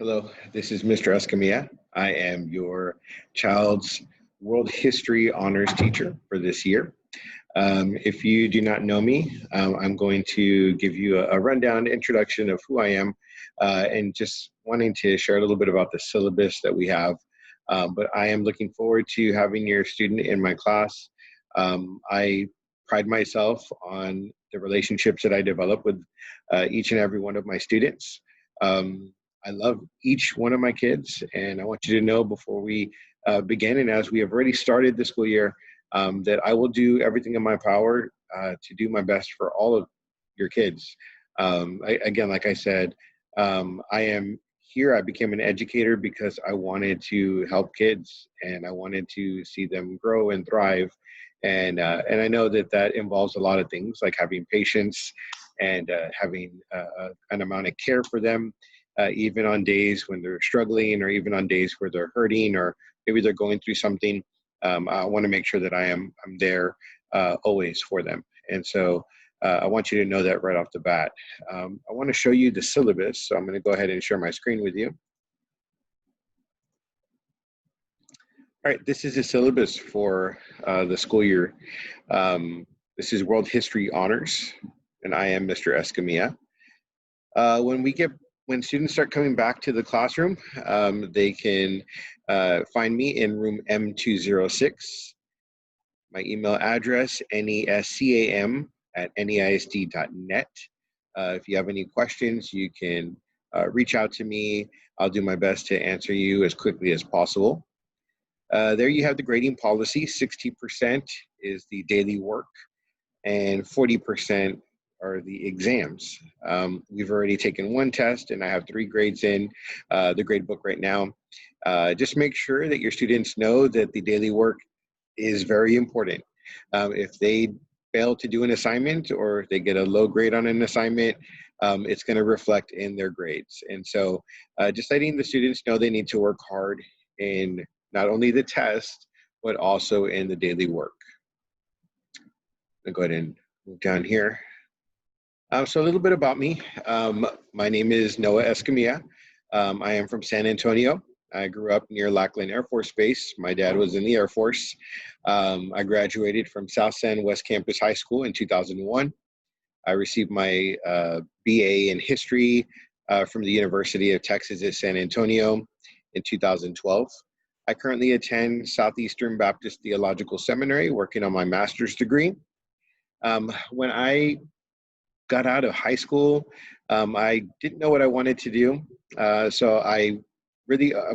Hello, this is Mr. Escamilla. I am your child's World History Honors teacher for this year. If you do not know me, I'm going to give you a rundown introduction of who I am and just wanting to share a little bit about the syllabus that we have. But I am looking forward to having your student in my class. I pride myself on the relationships that I develop with each and every one of my students. Um, I love each one of my kids, and I want you to know before we begin, and as we have already started the school year, that I will do everything in my power to do my best for all of your kids. Again, like I said, I am here. I became an educator because I wanted to help kids and I wanted to see them grow and thrive. And I know that that involves a lot of things like having patience and having an amount of care for them, even on days when they're struggling or even on days where they're hurting or maybe they're going through something. I want to make sure that I'm there always for them. And so I want you to know that right off the bat. I want to show you the syllabus. So I'm going to go ahead and share my screen with you. All right, this is the syllabus for the school year. This is World History Honors, and I am Mr. Escamilla. When students start coming back to the classroom, they can find me in room M206. My email address, nescam@neisd.net. If you have any questions, you can reach out to me. I'll do my best to answer you as quickly as possible. There you have the grading policy. 60% is the daily work and 40% are the exams. We've already taken one test and I have 3 grades in the grade book right now. Just make sure that your students know that the daily work is very important. If they fail to do an assignment or if they get a low grade on an assignment, it's going to reflect in their grades. And so just letting the students know they need to work hard in not only the test, but also in the daily work. I'll go ahead and move down here. So a little bit about me. My name is Noah Escamilla. I am from San Antonio. I grew up near Lackland Air Force Base. My dad was in the Air Force. I graduated from South San West Campus High School in 2001. I received my BA in history from the University of Texas at San Antonio in 2012. I currently attend Southeastern Baptist Theological Seminary, working on my master's degree. When I got out of high school, I didn't know what I wanted to do. So I've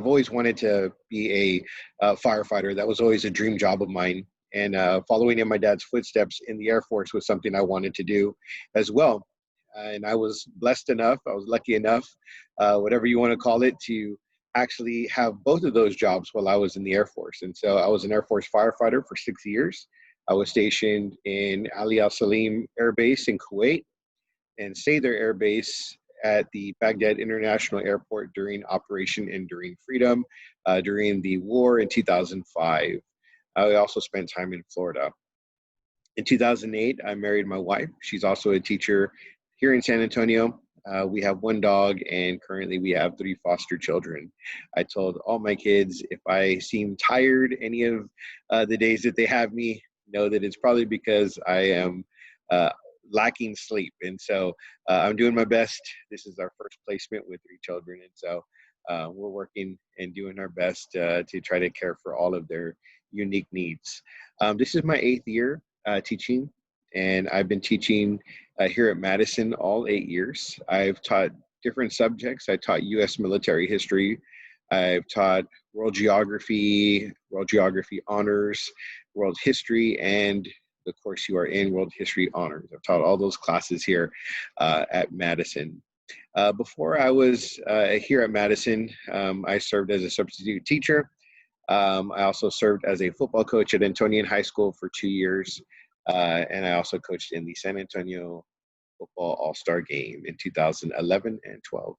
always wanted to be a firefighter. That was always a dream job of mine. And following in my dad's footsteps in the Air Force was something I wanted to do as well. And I was blessed enough, I was lucky enough, whatever you want to call it, to actually have both of those jobs while I was in the Air Force. And so I was an Air Force firefighter for 6 years. I was stationed in Ali Al Salim Air Base in Kuwait and Sadr Air Base at the Baghdad International Airport during Operation Enduring Freedom during the war in 2005. I also spent time in Florida. In 2008, I married my wife. She's also a teacher here in San Antonio. We have 1 dog, and currently we have 3 foster children. I told all my kids, if I seem tired any of the days that they have me, know that it's probably because I am lacking sleep. And so I'm doing my best. This is our first placement with 3 children. And so we're working and doing our best to try to care for all of their unique needs. This is my 8th year teaching, and I've been teaching here at Madison all 8 years. I've taught different subjects. I taught U.S. military history. I've taught world geography honors, world history, and the course you are in, World History Honors. I've taught all those classes here at Madison. Before I was here at Madison, I served as a substitute teacher. I also served as a football coach at Antonian High School for 2 years, and I also coached in the San Antonio Football All-Star Game in 2011 and 12.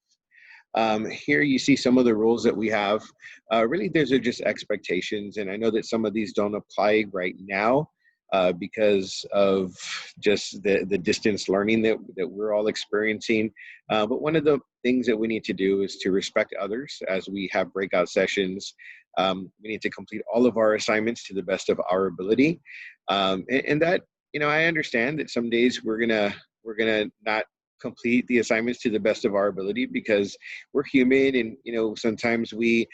Here you see some of the rules that we have. Really, those are just expectations, and I know that some of these don't apply right now, because of just the distance learning that we're all experiencing. But one of the things that we need to do is to respect others as we have breakout sessions. We need to complete all of our assignments to the best of our ability. And that, I understand that some days we're gonna not complete the assignments to the best of our ability because we're human, and sometimes we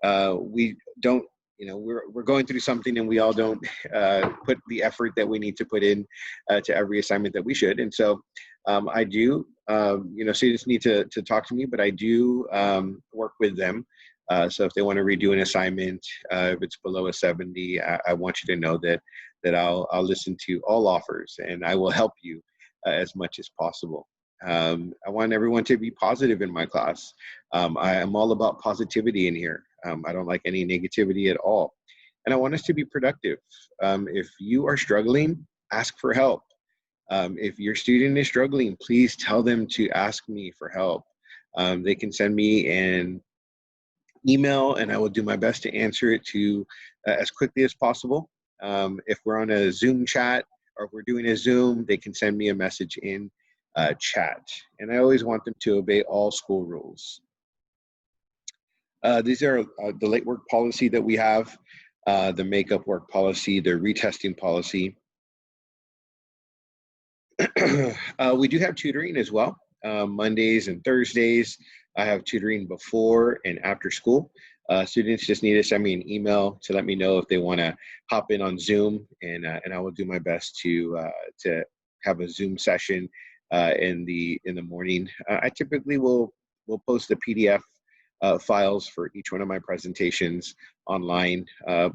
don't, we're going through something, and we all don't put the effort that we need to put in to every assignment that we should. And so I do, students need to talk to me, but I do work with them. So if they want to redo an assignment, if it's below a 70, I want you to know that I'll listen to all offers, and I will help you as much as possible. I want everyone to be positive in my class. I am all about positivity in here. I don't like any negativity at all. And I want us to be productive. If you are struggling, ask for help. If your student is struggling, please tell them to ask me for help. They can send me an email, and I will do my best to answer it to as quickly as possible. If we're on a Zoom chat, or if we're doing a Zoom, they can send me a message in chat. And I always want them to obey all school rules. These are the late work policy that we have, the makeup work policy, the retesting policy. We do have tutoring as well. Mondays and Thursdays, I have tutoring before and after school. Students just need to send me an email to let me know if they want to hop in on Zoom, and I will do my best to have a Zoom session in the morning. I typically will post the PDF files for each one of my presentations online.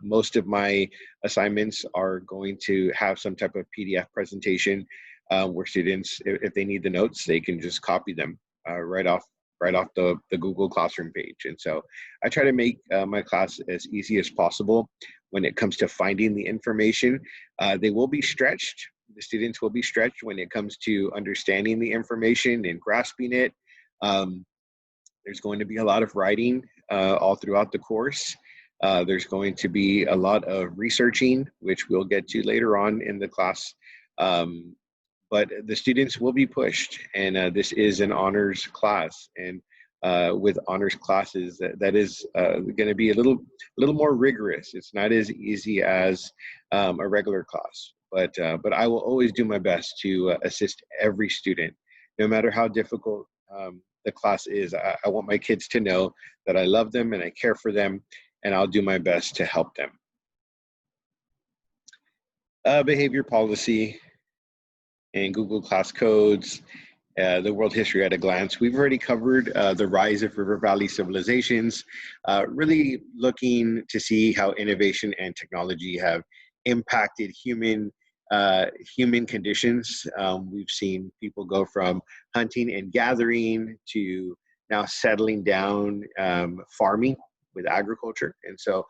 Most of my assignments are going to have some type of PDF presentation where students, if they need the notes, they can just copy them right off the Google Classroom page. And so I try to make my class as easy as possible when it comes to finding the information. They will be stretched. The students will be stretched when it comes to understanding the information and grasping it. There's going to be a lot of writing all throughout the course. There's going to be a lot of researching, which we'll get to later on in the class. But the students will be pushed, and this is an honors class. And with honors classes, that is going to be a little more rigorous. It's not as easy as a regular class, but I will always do my best to assist every student, no matter how difficult the class is. I want my kids to know that I love them and I care for them, and I'll do my best to help them. Behavior policy and Google Class Codes, the world history at a glance. We've already covered the rise of River Valley civilizations, really looking to see how innovation and technology have impacted human conditions. We've seen people go from hunting and gathering to now settling down farming with agriculture. And so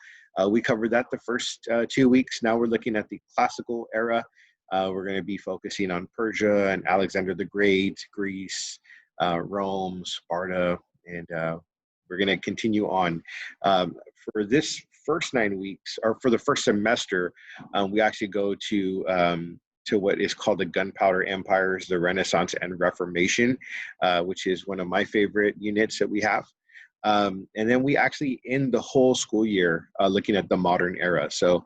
we covered that the first 2 weeks. Now we're looking at the classical era. We're going to be focusing on Persia and Alexander the Great, Greece, Rome, Sparta, and we're going to continue on. For this first 9 weeks, or for the first semester, we actually go to what is called the Gunpowder Empires, the Renaissance and Reformation, which is one of my favorite units that we have. And then we actually end the whole school year looking at the modern era. So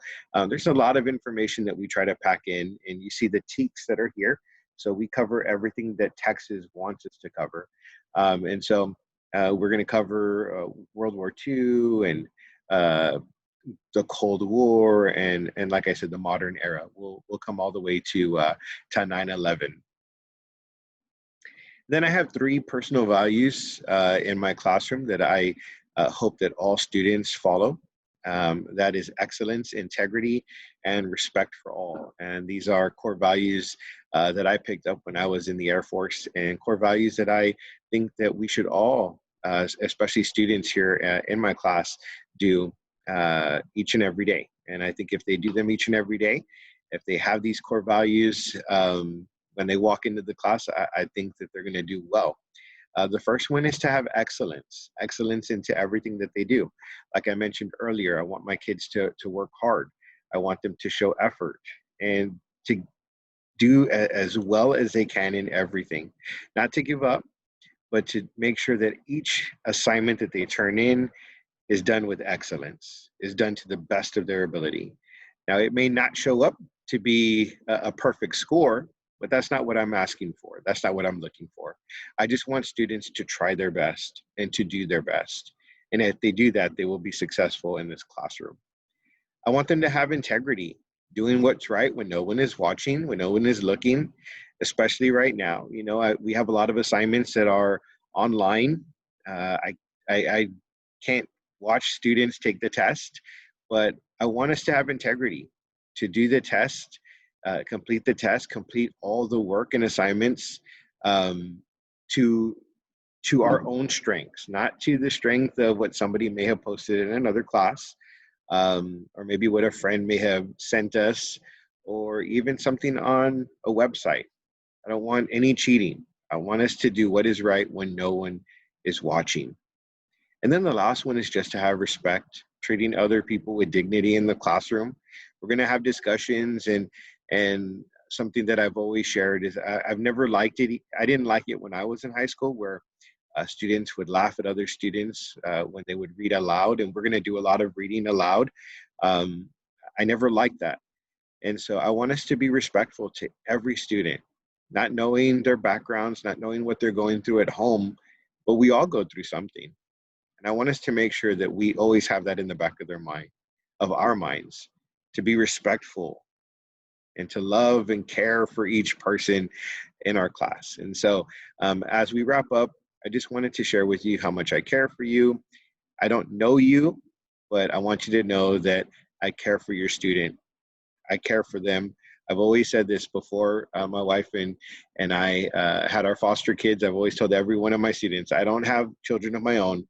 there's a lot of information that we try to pack in, and you see the TEKS that are here. So we cover everything that Texas wants us to cover. And so we're going to cover World War II and the Cold War, and like I said, the modern era. We'll come all the way to 9/11. Then I have 3 personal values in my classroom that I hope that all students follow. That is excellence, integrity, and respect for all. And these are core values that I picked up when I was in the Air Force, and core values that I think that we should all, especially students here in my class, do each and every day. And I think if they do them each and every day, if they have these core values, when they walk into the class, I think that they're going to do well. The first one is to have excellence into everything that they do. Like I mentioned earlier, I want my kids to work hard. I want them to show effort. and to do as well as they can in everything. Not to give up, but to make sure that each assignment that they turn in is done with excellence, is done to the best of their ability. Now, it may not show up to be a perfect score, but that's not what I'm asking for. That's not what I'm looking for. I just want students to try their best and to do their best. And if they do that, they will be successful in this classroom. I want them to have integrity, doing what's right when no one is watching, when no one is looking, especially right now. You know, we have a lot of assignments that are online. I can't watch students take the test, but I want us to have integrity, to do the test, complete the test, complete all the work and assignments um, to to our own strengths, not to the strength of what somebody may have posted in another class, or maybe what a friend may have sent us, or even something on a website. I don't want any cheating. I want us to do what is right when no one is watching. And then the last one is just to have respect, treating other people with dignity in the classroom. We're going to have discussions, and something that I've always shared is I've never liked it. I didn't like it when I was in high school, where students would laugh at other students when they would read aloud, and we're going to do a lot of reading aloud. Um, I never liked that. And so I want us to be respectful to every student, not knowing their backgrounds, not knowing what they're going through at home, but we all go through something. And I want us to make sure that we always have that in the back of their mind, of our minds, to be respectful and to love and care for each person in our class. And so as we wrap up, I just wanted to share with you how much I care for you. I don't know you, but I want you to know that I care for your student. I care for them. I've always said this before my wife and I had our foster kids. I've always told every one of my students, I don't have children of my own,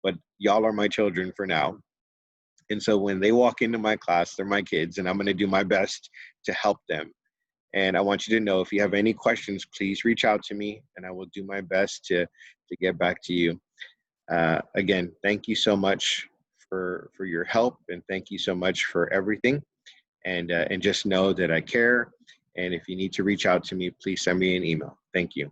but y'all are my children for now. And so when they walk into my class, they're my kids, and I'm going to do my best to help them. And I want you to know, if you have any questions, please reach out to me, and I will do my best to get back to you. Again, thank you so much for your help, and thank you so much for everything. And just know that I care. And if you need to reach out to me, please send me an email. Thank you.